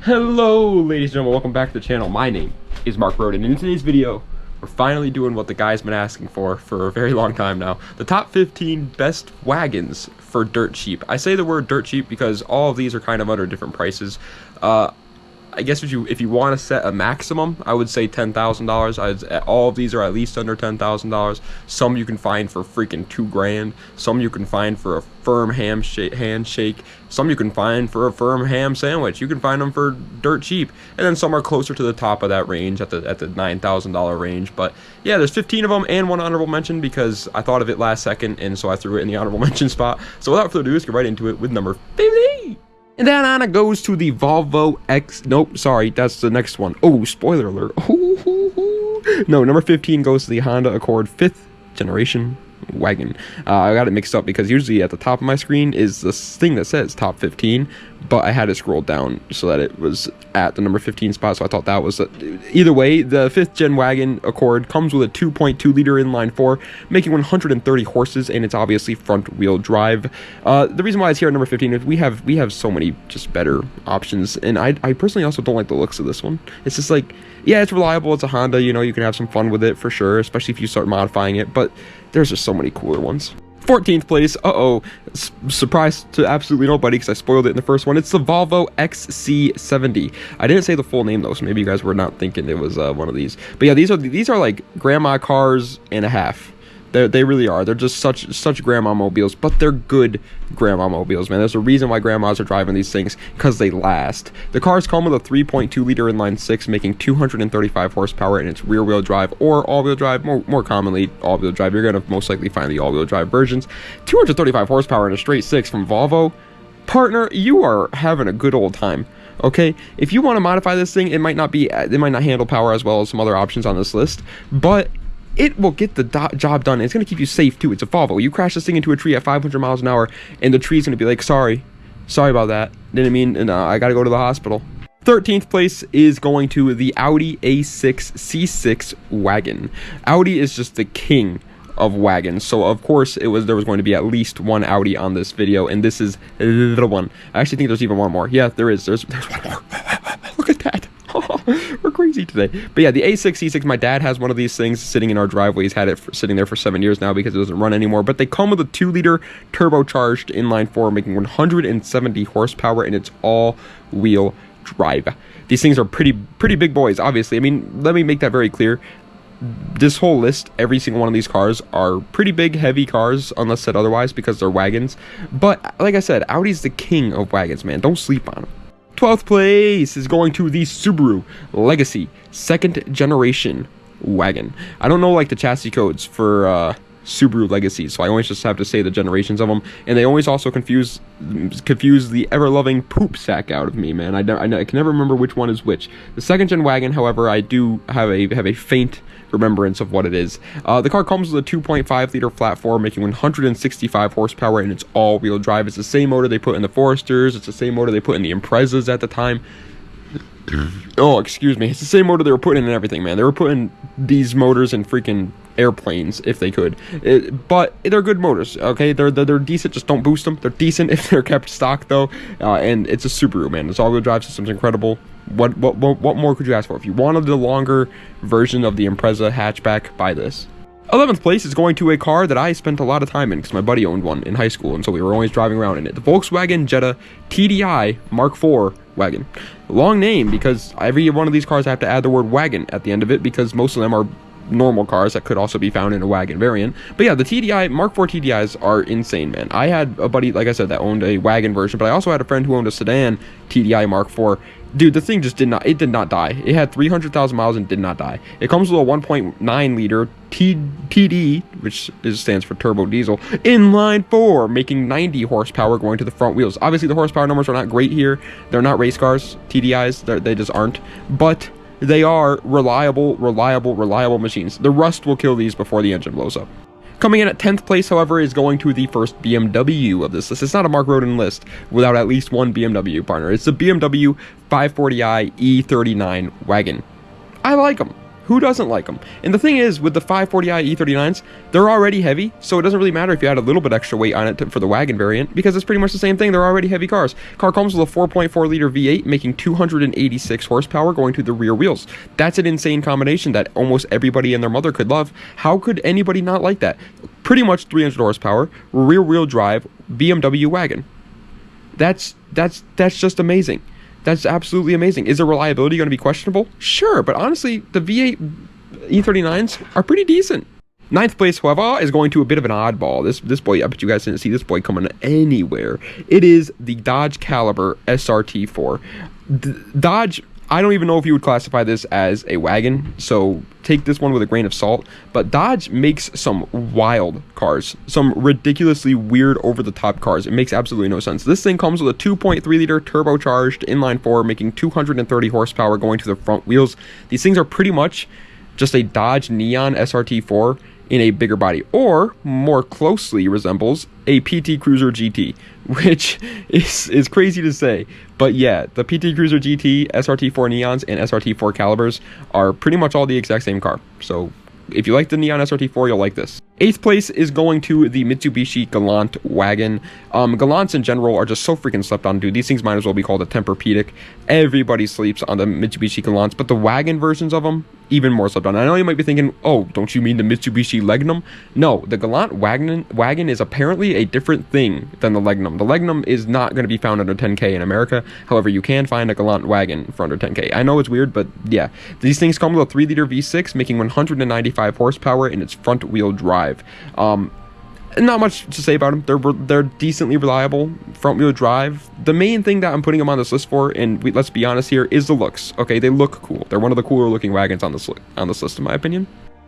Hello ladies and gentlemen, welcome back to the channel. My name is Mark Roden, and in today's video we're finally doing what the guy's been asking for a very long time now. The top 15 best wagons for dirt cheap. I say the word dirt cheap because all of these are kind of under different prices. I guess if you want to set a maximum, I would say $10,000. All of these are at least under $10,000. Some you can find for freaking $2,000. Some you can find for a firm handshake. Some you can find for a firm ham sandwich. You can find them for dirt cheap, and then some are closer to the top of that range at the $9,000 range. But yeah, there's 15 of them and one honorable mention because I thought of it last second, and so I threw it in the honorable mention spot. So without further ado, let's get right into it with number 15. And then on it goes to the Volvo X. Nope, sorry, that's the next one. Oh, spoiler alert. No, number 15 goes to the Honda Accord 5th generation wagon. I got it mixed up because usually at the top of my screen is this thing that says top 15, but I had it scrolled down so that it was at the number 15 spot, so I thought that was either way. The 5th gen wagon Accord comes with a 2.2 liter inline 4 making 130 horses, and it's obviously front wheel drive. The reason why it's here at number 15 is we have so many just better options, and I personally also don't like the looks of this one. It's just like, yeah, it's reliable, it's a Honda, you know, you can have some fun with it for sure, especially if you start modifying it, but there's just so many cooler ones. 14th place, surprise to absolutely nobody because I spoiled it in the first one. It's the Volvo XC70. I didn't say the full name though, so maybe you guys were not thinking it was one of these. But yeah, these are like grandma cars and a half. They really are. They're just such grandma mobiles, but they're good grandma mobiles, man. There's a reason why grandmas are driving these things, because they last. The cars come with a 3.2 liter inline 6 making 235 horsepower, and it's rear wheel drive or all wheel drive. More commonly all wheel drive. You're gonna most likely find the all wheel drive versions. 235 horsepower in a straight 6 from Volvo. Partner, you are having a good old time. Okay, if you want to modify this thing, it might not handle power as well as some other options on this list, but it will get the job done. It's going to keep you safe too. It's a Volvo. You crash this thing into a tree at 500 miles an hour, and the tree's going to be like, sorry about that. Didn't mean, and I got to go to the hospital. 13th place is going to the Audi A6 C6 wagon. Audi is just the king of wagons, so of course there was going to be at least one Audi on this video, and this is the one. I actually think there's even one more. Yeah, there's one more. Look at that. We're crazy today. But yeah, the A6 C6, my dad has one of these things sitting in our driveway. He's had it sitting there for 7 years now because it doesn't run anymore, but they come with a 2 liter turbocharged inline 4 making 170 horsepower, and it's all wheel drive. These things are pretty big boys, obviously. I mean, let me make that very clear. This whole list, every single one of these cars are pretty big, heavy cars, unless said otherwise, because they're wagons. But like I said, Audi's the king of wagons, man. Don't sleep on them. 12th place is going to the Subaru Legacy 2nd generation wagon. I don't know like the chassis codes for Subaru Legacy, so I always just have to say the generations of them, and they always also confuse the ever-loving poop sack out of me, man. I can never remember which one is which. The 2nd gen wagon, however, I do have a faint remembrance of what it is. The car comes with a 2.5 liter flat 4 making 165 horsepower, and it's all wheel drive. It's the same motor they put in the Foresters. It's the same motor they put in the Imprezas at the time. Oh, excuse me. It's the same motor they were putting in everything, man. They were putting these motors in freaking airplanes if they could, but they're good motors. Okay, they're decent. Just don't boost them. They're decent if they're kept stock though, and it's a Subaru, man. This all-wheel drive system's incredible. What more could you ask for? If you wanted the longer version of the Impreza hatchback, buy this. 11th place is going to a car that I spent a lot of time in because my buddy owned one in high school, and so we were always driving around in it. The Volkswagen Jetta TDI Mark IV wagon. Long name because every one of these cars I have to add the word wagon at the end of it because most of them are normal cars that could also be found in a wagon variant. But yeah, the TDI Mark IV TDIs are insane, man. I had a buddy, like I said, that owned a wagon version, but I also had a friend who owned a sedan TDI Mark IV. Dude, the thing just did not die. It had 300,000 miles and did not die. It comes with a 1.9 liter TD, which stands for turbo diesel, inline 4, making 90 horsepower going to the front wheels. Obviously, the horsepower numbers are not great here. They're not race cars, TDIs. They just aren't. But they are reliable machines. The rust will kill these before the engine blows up. Coming in at 10th place, however, is going to the first BMW of this list. It's not a Mark Roden list without at least one BMW partner. It's the BMW 540i E39 wagon. I like them. Who doesn't like them? And the thing is, with the 540i E39s, they're already heavy, so it doesn't really matter if you add a little bit extra weight on it for the wagon variant, because it's pretty much the same thing. They're already heavy cars. Car comes with a 4.4 liter V8, making 286 horsepower going to the rear wheels. That's an insane combination that almost everybody and their mother could love. How could anybody not like that? Pretty much 300 horsepower, rear wheel drive, BMW wagon. That's just amazing. That's absolutely amazing. Is the reliability going to be questionable? Sure, but honestly, the V8 E39s are pretty decent. Ninth place, however, is going to a bit of an oddball. This boy, I bet you guys didn't see this boy coming anywhere. It is the Dodge Caliber SRT4. Dodge, I don't even know if you would classify this as a wagon, so take this one with a grain of salt. But Dodge makes some wild cars, some ridiculously weird over-the-top cars. It makes absolutely no sense. This thing comes with a 2.3 liter turbocharged inline-4, making 230 horsepower going to the front wheels. These things are pretty much just a Dodge Neon SRT4 in a bigger body, or more closely resembles a PT Cruiser GT, which is crazy to say. But yeah, the PT Cruiser GT, SRT4 Neons, and SRT4 Calibers are pretty much all the exact same car. So if you like the Neon SRT4, you'll like this. Eighth place is going to the Mitsubishi Galant wagon. Galants in general are just so freaking slept on, dude. These things might as well be called a Tempur-Pedic. Everybody sleeps on the Mitsubishi Galants, but the wagon versions of them, even more slept on. I know you might be thinking, oh, don't you mean the Mitsubishi Magnum? No, the Galant wagon is apparently a different thing than the Magnum. The Magnum is not going to be found under 10K in America. However, you can find a Galant wagon for under 10K. I know it's weird, but yeah. These things come with a 3 liter V6, making 195 horsepower in its front wheel drive. Not much to say about them. They're decently reliable, front wheel drive. The main thing that I'm putting them on this list for, and let's be honest here, is the looks. Okay, they look cool. They're one of the cooler looking wagons on this list, in my opinion.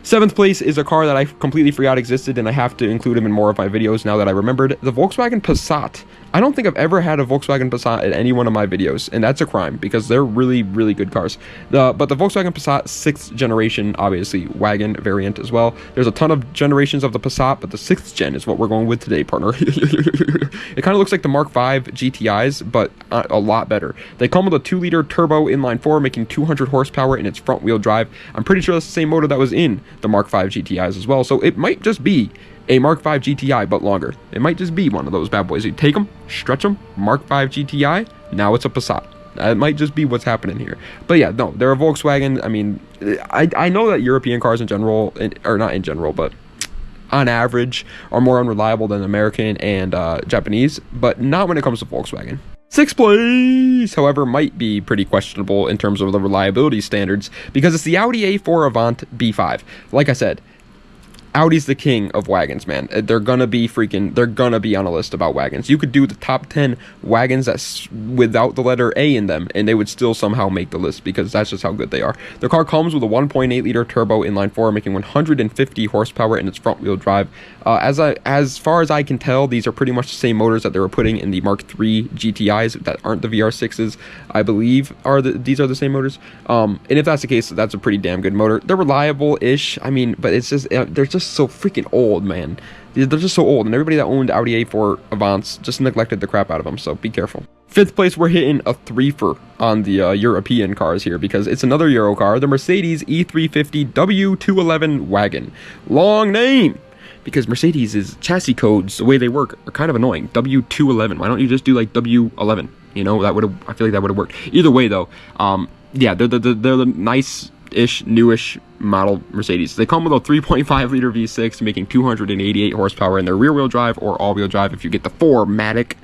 Seventh place is a car that I completely forgot existed, and I have to include him in more of my videos now that I remembered. The Volkswagen Passat. I don't think I've ever had a Volkswagen Passat in any one of my videos, and that's a crime because they're really, really good cars. But the Volkswagen Passat 6th generation, obviously, wagon variant as well. There's a ton of generations of the Passat, but the 6th gen is what we're going with today, partner. It kind of looks like the Mark V GTIs, but a lot better. They come with a 2 liter turbo inline-4, making 200 horsepower in its front wheel drive. I'm pretty sure that's the same motor that was in the Mark V GTIs as well, so it might just be a Mark V GTI, but longer. It might just be one of those bad boys. You take them, stretch them, Mark V GTI, now it's a Passat. It might just be what's happening here. But yeah, no, they're a Volkswagen. I mean, I know that European cars in general, or not in general, but on average, are more unreliable than American and Japanese, but not when it comes to Volkswagen. Sixth place, however, might be pretty questionable in terms of the reliability standards, because it's the Audi A4 Avant B5. Like I said, Audi's the king of wagons, man. They're gonna be on a list about wagons. You could do the top 10 wagons that's without the letter A in them, and they would still somehow make the list because that's just how good they are. The car comes with a 1.8 liter turbo inline-4, making 150 horsepower in its front wheel drive. As far as I can tell, these are pretty much the same motors that they were putting in the Mark III GTIs that aren't the VR6s. I believe these are the same motors. And if that's the case, that's a pretty damn good motor. They're reliable-ish. I mean, but it's just they're just so freaking old, man. They're just so old, and everybody that owned Audi A4 Avants just neglected the crap out of them, so be careful. Fifth place, we're hitting a threefer on the European cars here because it's another Euro car, the Mercedes E350 W211 wagon. Long name, because Mercedes' chassis codes, the way they work, are kind of annoying. W211. Why don't you just do like W11? You know, I feel like that would have worked. Either way, though, yeah, they're the nice-ish, newish model Mercedes. They come with a 3.5 liter V6, making 288 horsepower in their rear-wheel drive or all-wheel drive if you get the 4MATIC.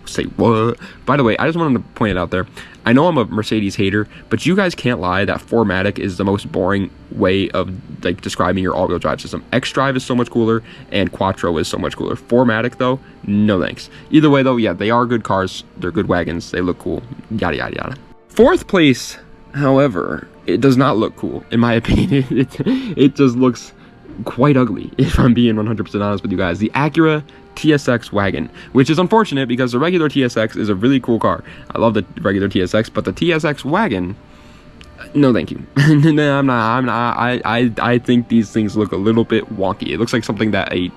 Say what? By the way, I just wanted to point it out there. I know I'm a Mercedes hater, but you guys can't lie that 4MATIC is the most boring way of like describing your all-wheel drive system. X-Drive is so much cooler, and Quattro is so much cooler. 4MATIC though, no thanks. Either way though, yeah, they are good cars. They're good wagons. They look cool. Yada yada yada. Fourth place, however, it does not look cool, in my opinion. It just looks quite ugly, if I'm being 100% honest with you guys. The Acura TSX Wagon, which is unfortunate because the regular TSX is a really cool car. I love the regular TSX, but the TSX Wagon, no thank you. I think these things look a little bit wonky. It looks like something that a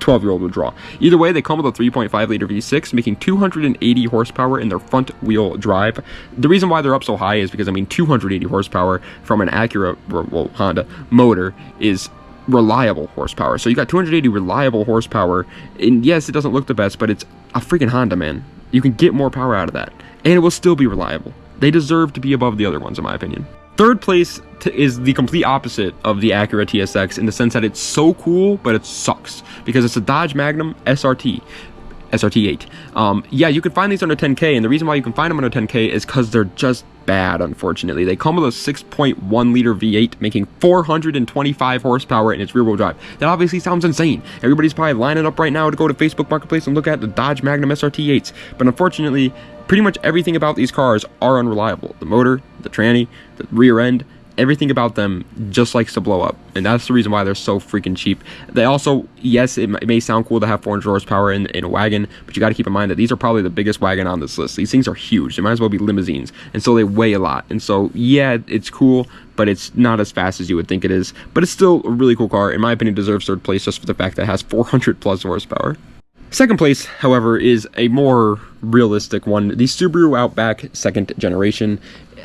12-year-old would draw. Either way, they come with a 3.5 liter V6, making 280 horsepower in their front wheel drive. The reason why they're up so high is because, I mean, 280 horsepower from an Acura, well, Honda motor is reliable horsepower. So you got 280 reliable horsepower, and yes, it doesn't look the best, but it's a freaking Honda, man. You can get more power out of that, and it will still be reliable. They deserve to be above the other ones, in my opinion. Third place is the complete opposite of the Acura TSX in the sense that it's so cool, but it sucks because it's a Dodge Magnum SRT8. Yeah, you can find these under 10K, and the reason why you can find them under 10K is because they're just bad, unfortunately. They come with a 6.1 liter V8, making 425 horsepower in its rear-wheel drive. That obviously sounds insane. Everybody's probably lining up right now to go to Facebook Marketplace and look at the Dodge Magnum SRT8s, but unfortunately, pretty much everything about these cars are unreliable. The motor, the tranny, the rear end, everything about them just likes to blow up, and that's the reason why they're so freaking cheap. They also, yes, it may sound cool to have 400 horsepower in a wagon, but you got to keep in mind that these are probably the biggest wagon on this list. These things are huge. They might as well be limousines, and so they weigh a lot. And so, yeah, it's cool, but it's not as fast as you would think it is. But it's still a really cool car. In my opinion, deserves third place just for the fact that it has 400 plus horsepower. Second place, however, is a more realistic one. The Subaru Outback second generation.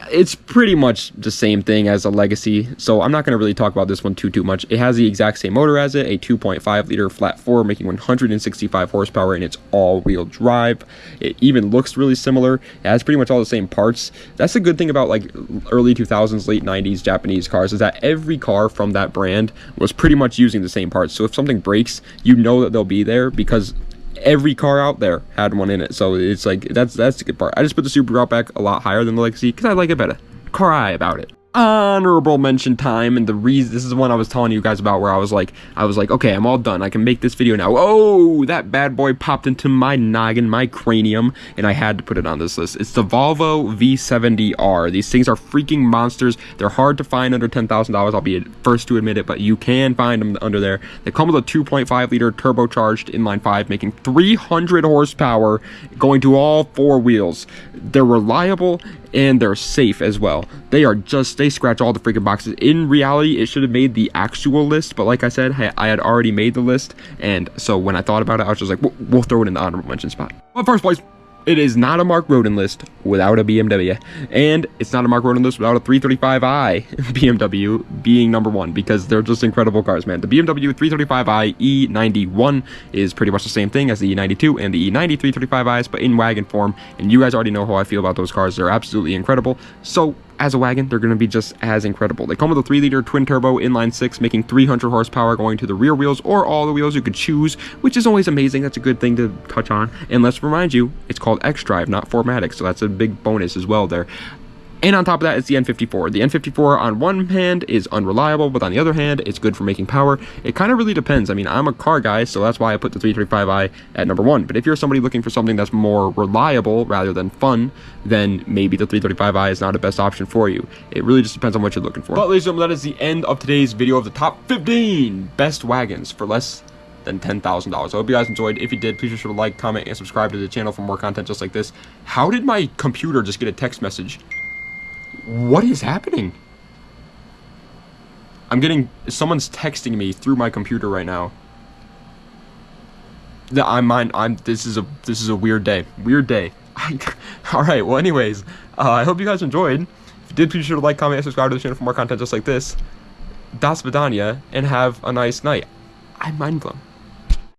It's pretty much the same thing as a Legacy, so I'm not going to really talk about this one too much. It has the exact same motor as it, a 2.5 liter flat 4, making 165 horsepower in its all-wheel drive. It even looks really similar. It has pretty much all the same parts. That's the good thing about like early 2000s, late 90s Japanese cars, is that every car from that brand was pretty much using the same parts. So if something breaks, you know that they'll be there because every car out there had one in it. So it's like that's the good part. I just put the Subaru Outback a lot higher than the Legacy because I like it better. Cry about it. Honorable mention time, and the reason this is the one I was telling you guys about where I was like, okay, I'm all done. I can make this video now. Oh, that bad boy popped into my noggin, my cranium, and I had to put it on this list. It's the Volvo V70R. These things are freaking monsters. They're hard to find under $10,000. I'll be the first to admit it, but you can find them under there. They come with a 2.5 liter turbocharged inline 5, making 300 horsepower, going to all four wheels. They're reliable and they're safe as well. They scratch all the freaking boxes. In reality, it should have made the actual list, but like I said, I had already made the list, and so when I thought about it, I was just like, we'll throw it in the honorable mention spot. But first place, it is not a Mark Roden list without a BMW, and it's not a Mark Roden list without a 335i BMW being number one, because they're just incredible cars, man. The BMW 335i E91 is pretty much the same thing as the E92 and the E90 335i's, but in wagon form, and you guys already know how I feel about those cars. They're absolutely incredible. So as a wagon, they're going to be just as incredible. They come with a 3 liter twin turbo inline 6, making 300 horsepower going to the rear wheels or all the wheels. You could choose, which is always amazing. That's a good thing to touch on. And let's remind you, it's called X-Drive, not 4MATIC, so that's a big bonus as well there. And on top of that, it's the N54. The N54 on one hand is unreliable, but on the other hand, it's good for making power. It kind of really depends. I mean, I'm a car guy, so that's why I put the 335i at number one. But if you're somebody looking for something that's more reliable rather than fun, then maybe the 335i is not the best option for you. It really just depends on what you're looking for. But ladies and gentlemen, that is the end of today's video of the top 15 best wagons for less than $10,000. I hope you guys enjoyed. If you did, please be sure to like, comment, and subscribe to the channel for more content just like this. How did my computer just get a text message? What is happening? Someone's texting me through my computer right now. This is a weird day. All right, well anyways, I hope you guys enjoyed. If you did, please be sure to like, comment, and subscribe to the channel for more content just like this. Das Vidania, and have a nice night. I'm mind blown.